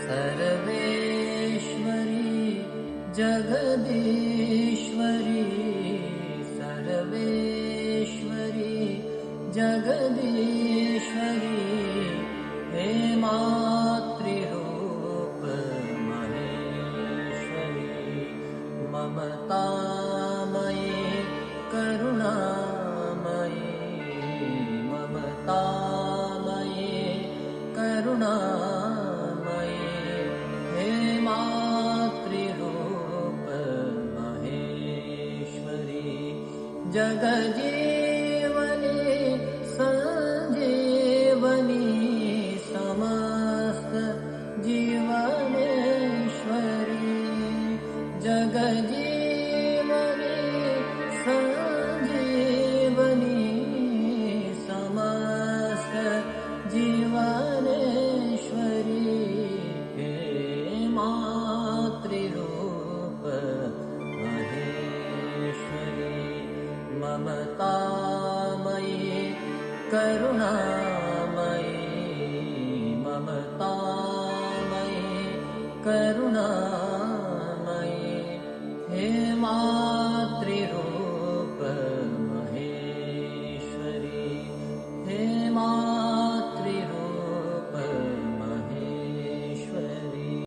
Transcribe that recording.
सर्वेश्वरी जगदीश्वरी सर्वेश्वरी जगदीश्वरी हे मातृरूप महेश्वरी ममतामयी करुणामयी ममतामयी करुणामयी हे मातृरूप महेश्वरी जगजीवनी संजीवनी समस्त जीवनेश्वरी जगजीवनी संजीवनी समस्त जीवनेश्वरी हे मातृरूप महेश्वरी ममतामयी करुणा